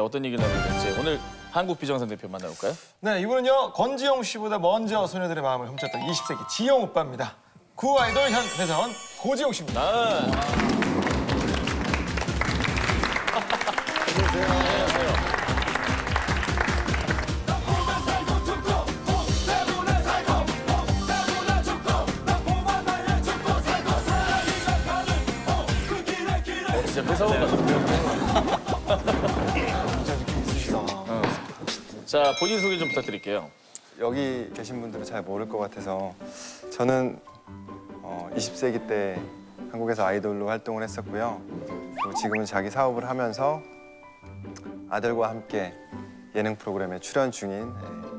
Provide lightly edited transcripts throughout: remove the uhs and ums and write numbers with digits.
어떤 얘기를 나누게 될지 오늘 한국 비정상 대표 만나볼까요? 네, 이분은요 권지용 씨보다 먼저 소녀들의 마음을 훔쳤던 20세기 지용 오빠입니다. 구 아이돌 현 회사원 고지용 씨입니다. 진짜 회사원 같은데요? 자, 본인 소개 좀 부탁드릴게요. 여기 계신 분들은 잘 모를 것 같아서 저는 20세기 때 한국에서 아이돌로 활동을 했었고요. 그리고 지금은 자기 사업을 하면서 아들과 함께 예능 프로그램에 출연 중인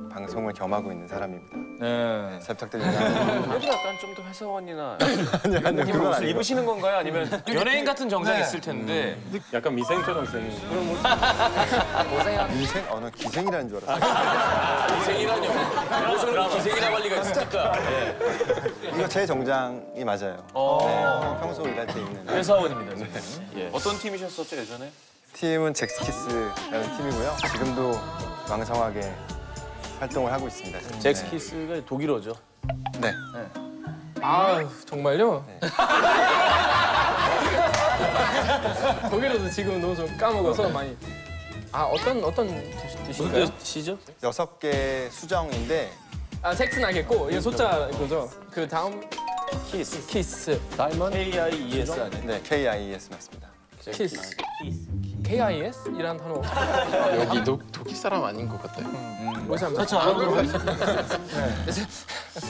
방송을 겸하고 있는 사람입니다. 네. 잘 부탁드립니다. 그래도 약간 좀 더 회사원이나 아니요, 느낌으로 그건 옷을 아니고. 입으시는 건가요? 아니면 연예인 같은 정장이 네. 있을 텐데 약간 미생처럼 생긴 그런 모습. 기생? 나 기생이라는 줄 알았어요. 기생이라뇨. 무슨 기생이라고 할 리가 있습니까? 이거 제 정장이 맞아요. 네, 평소 일할 때 입는. 회사원입니다, 지금. 예. 어떤 팀이셨었죠, 예전에? 팀은 잭스키스라는 팀이고요. 지금도 왕성하게 활동을 하고 있습니다. 잭스키스가 독일어죠. 네. 아 정말요? 네. 독일어도 지금 너무 좀 까먹어서 많이. 아 어떤 무슨 뜻인가요? 뜻이죠? 6개 수정인데 아 섹스는 알겠고 이게 숫자 그거죠. 그 다음 키스 다이먼드 KIES 아니에요? 네, KIES 맞습니다. 키스 KIS 이란 단어 여기 독일 사람 아닌 것 같아요. 우리 사람 그렇죠, 알아보도록 하겠습니다.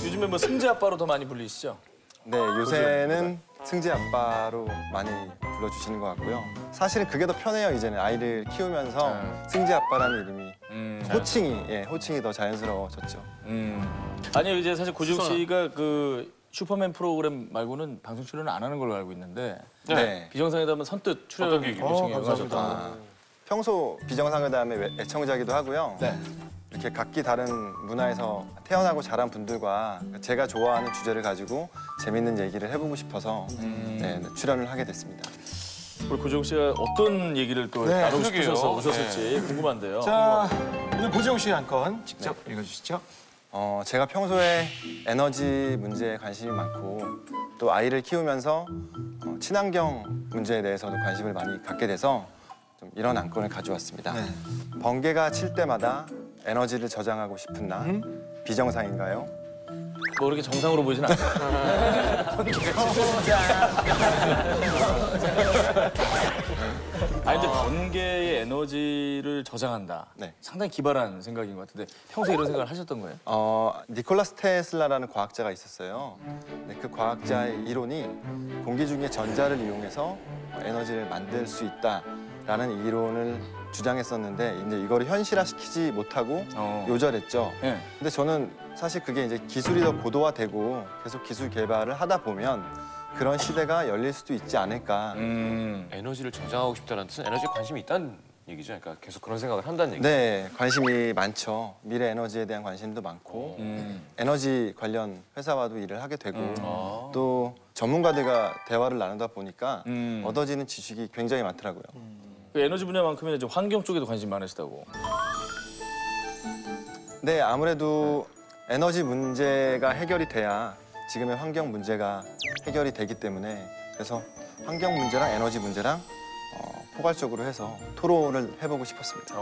요즘에 뭐 승재 아빠로 더 많이 불리시죠? 네, 요새는 승재 아빠로 많이 불러주시는 것 같고요. 사실은 그게 더 편해요, 이제는. 아이를 키우면서 승재 아빠라는 이름이 호칭이 더 자연스러워졌죠. 아니요, 이제 사실 고지용 씨가 그 슈퍼맨 프로그램 말고는 방송 출연을 안 하는 걸로 알고 있는데 네. 비정상회담은 선뜻 출연 요청이 와가지고 평소 비정상회담의 애청자기도 하고요. 네. 이렇게 각기 다른 문화에서 태어나고 자란 분들과 제가 좋아하는 주제를 가지고 재밌는 얘기를 해보고 싶어서 네, 출연을 하게 됐습니다. 우리 고지용 씨가 어떤 얘기를 또 네, 나누고 그러게요. 싶으셔서 오셨을지 궁금한데요. 자, 오늘 고지용 씨 한 건 직접 읽어주시죠. 제가 평소에 에너지 문제에 관심이 많고 또 아이를 키우면서 친환경 문제에 대해서도 관심을 많이 갖게 돼서 좀 이런 안건을 가져왔습니다. 번개가 칠 때마다 에너지를 저장하고 싶은 나 비정상인가요? 뭐 그렇게 정상으로 보이진 않아요. 아니 근데 번개의 에너지를 저장한다. 네. 상당히 기발한 생각인 것 같은데 평소에 이런 생각을 하셨던 거예요? 니콜라스 테슬라라는 과학자가 있었어요. 네, 그 과학자의 이론이 공기 중에 전자를 이용해서 에너지를 만들 수 있다라는 이론을 주장했었는데 이제 이거를 현실화시키지 못하고 요절했죠. 네. 근데 저는 사실 그게 이제 기술이 더 고도화되고 계속 기술 개발을 하다 보면 그런 시대가 열릴 수도 있지 않을까. 에너지를 저장하고 싶다는 뜻은 에너지에 관심이 있다는 얘기죠. 그러니까 계속 그런 생각을 한다는 얘기죠. 네, 관심이 많죠. 미래 에너지에 대한 관심도 많고 에너지 관련 회사와도 일을 하게 되고 또 전문가들과 대화를 나누다 보니까 얻어지는 지식이 굉장히 많더라고요. 그 에너지 분야만큼은 이제 환경 쪽에도 관심 많으시다고. 네, 아무래도 에너지 문제가 해결이 돼야 지금의 환경 문제가 해결이 되기 때문에 그래서 환경 문제랑 에너지 문제랑 포괄적으로 해서 토론을 해보고 싶었습니다.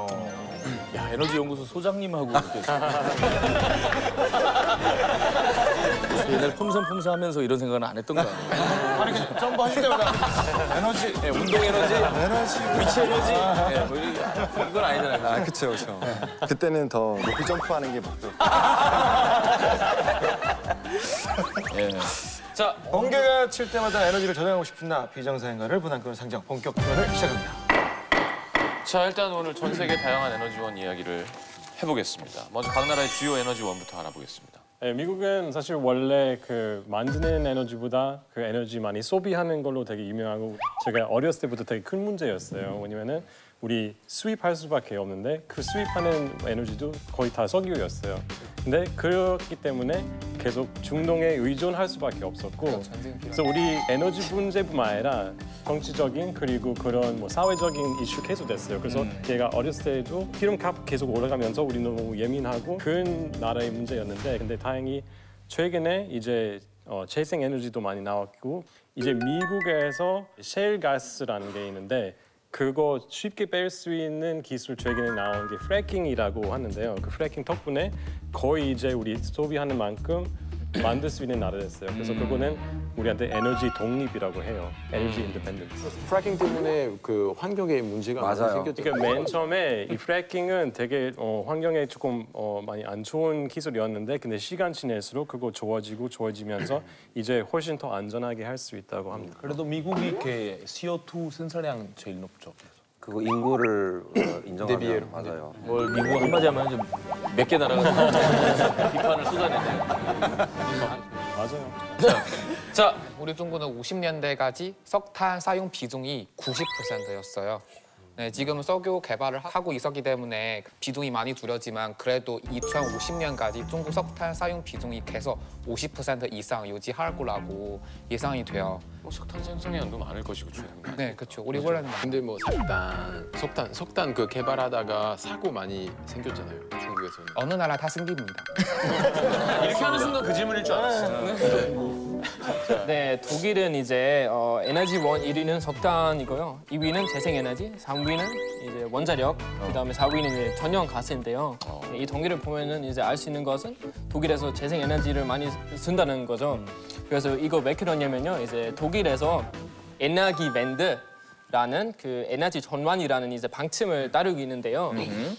야, 에너지 연구소 소장님하고 이렇게 옛날 폼삼 하면서 이런 생각은 안 했던 거 아니에요? 아니, 그 점프 하실 때마다 에너지, 네, 운동 에너지, 위치 에너지, 네, 뭐 이건 아니잖아요. 아, 그쵸, 그쵸. 그때는 더 높이 점프하는 게 목표. 예. 자, 번개가 칠 때마다 에너지를 저장하고 싶은 나 비정상인가를 분한권 상정 본격 토론을 시작합니다. 자, 일단 오늘 전 세계 다양한 에너지원 이야기를 해보겠습니다. 먼저 각 나라의 주요 에너지원부터 알아보겠습니다. 네, 미국은 사실 원래 그 만드는 에너지보다 그 에너지 많이 소비하는 걸로 되게 유명하고 제가 어렸을 때부터 되게 큰 문제였어요. 왜냐면은 우리 수입할 수밖에 없는데 그 수입하는 에너지도 거의 다 석유였어요. 근데 그렇기 때문에 계속 중동에 의존할 수밖에 없었고 그래서 우리 에너지 문제뿐만 아니라 정치적인 그리고 그런 뭐 사회적인 이슈 계속 됐어요. 그래서 걔가 어렸을 때도 기름값 계속 올라가면서 우리 너무 예민하고 그런 나라의 문제였는데 근데 다행히 최근에 이제 재생에너지도 많이 나왔고 이제 미국에서 셰일 가스라는 게 있는데 그거 쉽게 뺄 수 있는 기술 최근에 나온 게 프래킹이라고 하는데요. 그 프래킹 덕분에 거의 이제 우리 소비하는 만큼 만들 수 있는 나라 됐어요. 그래서 그거는 우리한테 에너지 독립이라고 해요. 에너지 인디펜던스. 프래킹 때문에 그 환경에 문제가 많이 생겼죠. 그러니까 맨 처음에 이 프래킹은 되게 환경에 조금 많이 안 좋은 기술이었는데 근데 시간 지날수록 그거 좋아지면서 이제 훨씬 더 안전하게 할 수 있다고 합니다. 그래도 미국이 그 CO2 생산량 제일 높죠. 그거 인구를 인정하면 대비해로. 맞아요. 뭘 미국 한마디 하면 좀 몇 개 나라가 비판을 쏟아내네. 맞아요. 자, 우리 중국은 50년대까지 석탄 사용 비중이 90%였어요. 네, 지금 석유 개발을 하고 있었기 때문에 비중이 많이 줄었지만 그래도 2050년까지 중국 석탄 사용 비중이 계속 50% 이상 유지할 거라고 예상이 돼요. 석탄 생성량도 많을 것이고 최근. 네, 그렇죠. 우리 원래는 근데 뭐 석탄 그 개발하다가 사고 많이 생겼잖아요. 중국에서는. 어느 나라 다 생깁니다. 이렇게 하는 순간 그 질문일 줄 알았어요. 네, 독일은 이제 에너지원 1위는 석탄이고요. 2위는 재생에너지, 3위는 이제 원자력, 그다음에 4위는 이제 전용 가스인데요. 이 동기를 보면은 이제 알 수 있는 것은 독일에서 재생에너지를 많이 쓴다는 거죠. 그래서 이거 왜 그러냐면요, 이제 독일에서 에너지웬드라는 그 에너지 전환이라는 이제 방침을 따르고 있는데요.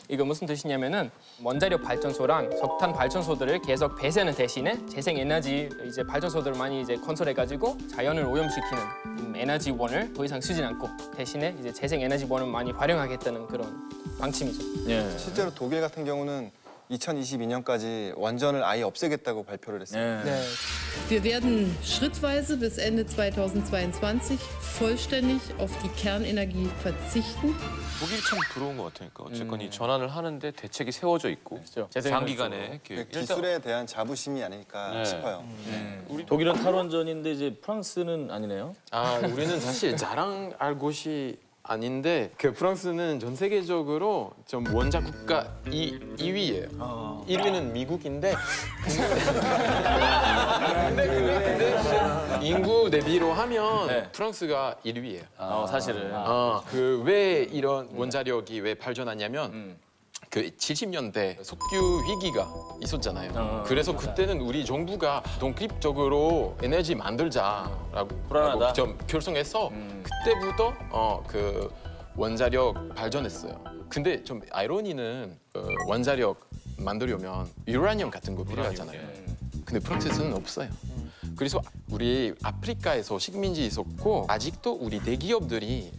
이거 무슨 뜻이냐면은 원자력 발전소랑 석탄 발전소들을 계속 폐쇄하는 대신에 재생 에너지 이제 발전소들을 많이 이제 건설해가지고 자연을 오염시키는 에너지원을 더 이상 쓰진 않고 대신에 이제 재생 에너지원을 많이 활용하겠다는 그런 방침이죠. 예. 실제로 독일 같은 경우는 2022년까지 원전을 아예 없애겠다고 발표를 했어요. 네. Wir werden schrittweise bis Ende 2022 vollständig auf die Kernenergie verzichten. 독일이 참 부러운 것 같으니까 어쨌건 이 전환을 하는데 대책이 세워져 있고 장기간의 그 기술에 대한 자부심이 아닐까 싶어요. 독일은 탈원전인데 이제 프랑스는 아니네요. 우리는 사실 자랑할 곳이 아닌데 그 프랑스는 전 세계적으로 좀 원자 국가 2위예요. 1위는 미국인데 근데 인구 대비로 하면 프랑스가 1위예요. 사실은. 그 왜 이런 원자력이 왜 발전하냐면 그 70년대 석유 위기가 있었잖아요. 그래서 그때는 우리 정부가 독립적으로 에너지 만들자라고 좀 결성해서 그때부터 그 원자력 발전했어요. 근데 좀 아이러니는 원자력 만들려면 유라늄 같은 거 필요하잖아요. 근데 프랑스에서는 없어요. 그래서 우리 아프리카에서 식민지 있었고 아직도 우리 대기업들이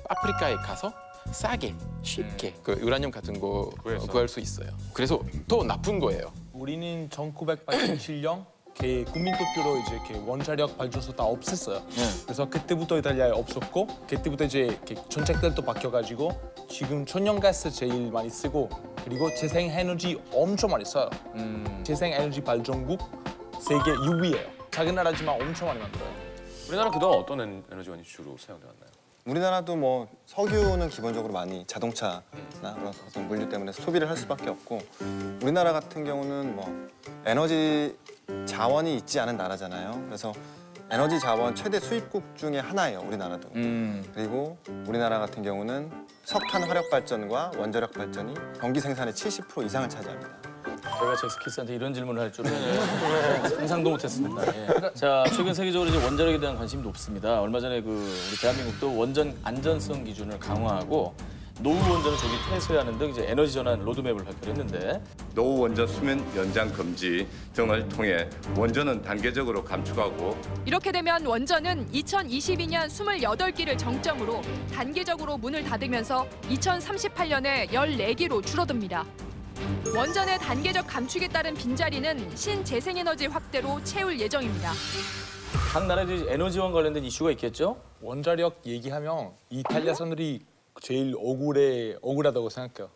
아프리카에 가서 싸게 쉽게 그 유라늄 같은 거 구할 수 있어요. 그래서 더 나쁜 거예요. 우리는 1987년 국민투표로 이제 원자력 발전소 다 없앴어요. 그래서 그때부터 이탈리아에 없었고 그때부터 이제 정책들도 바뀌어가지고 지금 천연가스 제일 많이 쓰고 그리고 재생에너지 엄청 많이 써요. 재생에너지 발전국 세계 6위예요. 작은 나라지만 엄청 많이 만들어요. 우리나라 그동안 어떤 에너지원이 주로 사용돼 왔나요? 우리나라도 뭐 석유는 기본적으로 많이 자동차나 그런 어떤 물류 때문에 소비를 할 수밖에 없고 우리나라 같은 경우는 뭐 에너지 자원이 있지 않은 나라잖아요. 그래서 에너지 자원 최대 수입국 중에 하나예요, 우리나라도. 그리고 우리나라 같은 경우는 석탄 화력 발전과 원자력 발전이 경기 생산의 70% 이상을 차지합니다. 제가 제스키스한테 이런 질문을 할 줄은 상상도 못했습니다. 예. 자, 최근 세계적으로 이제 원자력에 대한 관심이 높습니다. 얼마 전에 우리 대한민국도 원전 안전성 기준을 강화하고 노후 원전을 조기 폐쇄하는 등 이제 에너지 전환 로드맵을 발표했는데 노후 원전 수명 연장 금지 등을 통해 원전은 단계적으로 감축하고 이렇게 되면 원전은 2022년 28기를 정점으로 단계적으로 문을 닫으면서 2038년에 14기로 줄어듭니다. 원전의 단계적 감축에 따른 빈자리는 신재생에너지 확대로 채울 예정입니다. 각 나라의 에너지원 관련된 이슈가 있겠죠? 원자력 얘기하면 이탈리아 사람들이 제일 억울하다고 생각해요.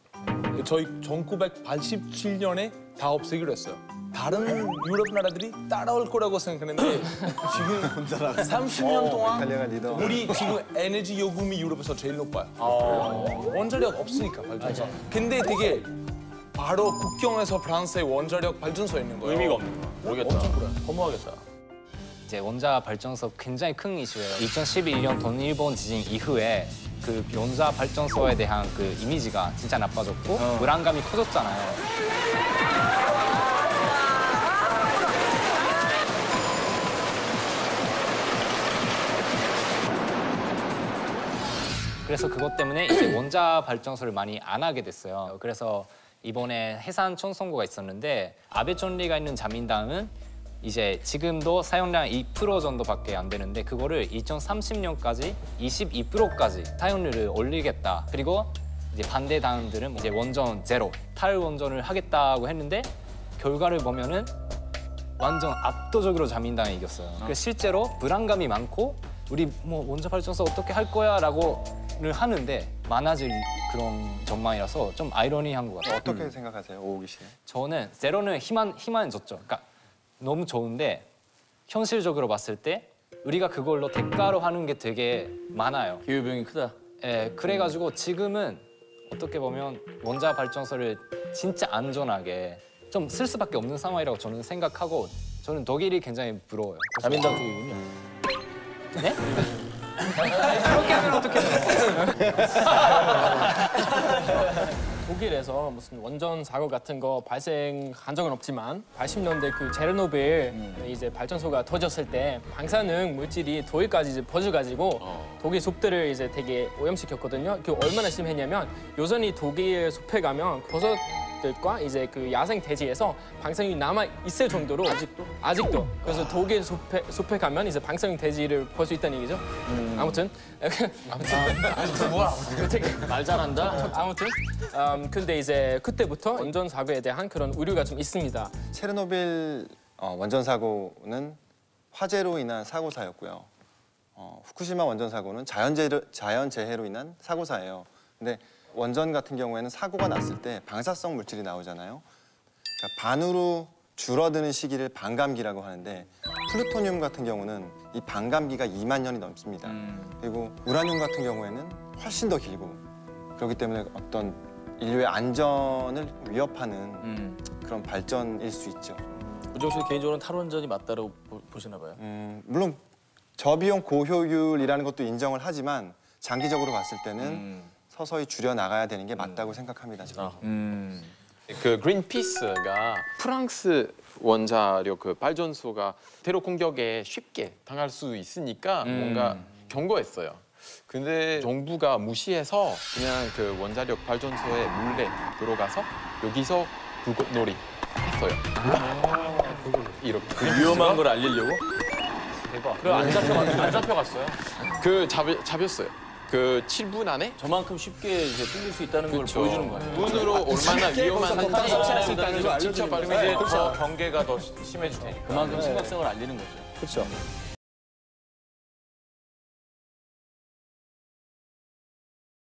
저희 1987년에 다 없애기로 했어요. 다른 유럽 나라들이 따라올 거라고 생각했는데 지금 30년 동안 이탈리아가 리더. 우리 지금 에너지 요금이 유럽에서 제일 높아요. 원자력 없으니까 발전소. 근데 되게 바로 국경에서 프랑스의 원자력 발전소에 있는 거예요. 의미가 없는 거야. 모르겠다. 엄청 그래요. 허무하겠다. 이제 원자 발전소 굉장히 큰 이슈예요. 2011년 동일본 지진 이후에 그 원자 발전소에 대한 그 이미지가 진짜 나빠졌고 불안감이 커졌잖아요. 그래서 그것 때문에 이제 원자 발전소를 많이 안 하게 됐어요. 그래서 이번에 해산 총선거가 있었는데 아베 총리가 있는 자민당은 이제 지금도 사용량 2% 정도밖에 안 되는데 그거를 2030년까지 22%까지 사용률을 올리겠다. 그리고 이제 반대 당들은 이제 원전 제로, 탈원전을 하겠다고 했는데 결과를 보면은 완전 압도적으로 자민당이 이겼어요. 그래서 실제로 불안감이 많고 우리 뭐 원자 발전소 어떻게 할 거야라고를 하는데 많아질 그런 전망이라서 좀 아이러니한 것 같아요. 어떻게 생각하세요, 오우기 씨? 저는 제로는 희망해졌죠. 그러니까 너무 좋은데 현실적으로 봤을 때 우리가 그걸로 대가로 하는 게 되게 많아요. 기후병이 크다. 예, 그래가지고 지금은 어떻게 보면 원자 발전소를 진짜 안전하게 좀 쓸 수밖에 없는 상황이라고 저는 생각하고 저는 독일이 굉장히 부러워요. 자민당 쪽이군요. 네? 그렇게 하면 어떻게 독일에서 무슨 원전 사고 같은 거 발생한 적은 없지만 80년대 그 체르노빌 이제 발전소가 터졌을 때 방사능 물질이 독일까지 이제 퍼져가지고 독일 숲들을 이제 되게 오염시켰거든요. 그 얼마나 심했냐면 여전히 독일 숲에 가면 버섯들과 이제 그 야생 대지에서 방사능이 남아 있을 정도로 아직도 그래서 독일 숲에 가면 이제 방사능 대지를 볼 수 있다는 얘기죠. 아무튼 뭐야? 되게 말 잘한다. 아무튼 근데 이제 그때부터 원전 사고에 대한 그런 우려가 좀 있습니다. 체르노빌 원전 사고는 화재로 인한 사고사였고요. 후쿠시마 원전 사고는 자연재해로 인한 사고사예요. 근데 원전 같은 경우에는 사고가 났을 때 방사성 물질이 나오잖아요. 그러니까 반으로 줄어드는 시기를 반감기라고 하는데 플루토늄 같은 경우는 이 반감기가 2만 년이 넘습니다. 그리고 우라늄 같은 경우에는 훨씬 더 길고 그렇기 때문에 어떤 인류의 안전을 위협하는 그런 발전일 수 있죠. 우정 씨 개인적으로는 탈원전이 맞다고 보시나 봐요. 물론 저비용 고효율이라는 것도 인정을 하지만 장기적으로 봤을 때는 서서히 줄여 나가야 되는 게 맞다고 생각합니다. 저는. 그 그린피스가 프랑스 원자력 그 발전소가 테러 공격에 쉽게 당할 수 있으니까 뭔가 경고했어요. 근데 정부가 무시해서 그냥 그 원자력 발전소에 몰래 들어가서 여기서 불꽃놀이 했어요. 이렇게 위험한 걸 알리려고? 대박. 그거 안 잡혀갔어요? 그 잡혔어요. 그 7분 안에 저만큼 쉽게 이제 뚫릴 수 있다는 걸 그쵸. 보여주는 거예요. 눈으로 얼마나 위험한 한탄 설치할 수 있다는 걸 직접 알려주는 알면 거예요. 더 경계가 더 심해질 테니까. 그만큼 심각성을 알리는 거죠. 그렇죠.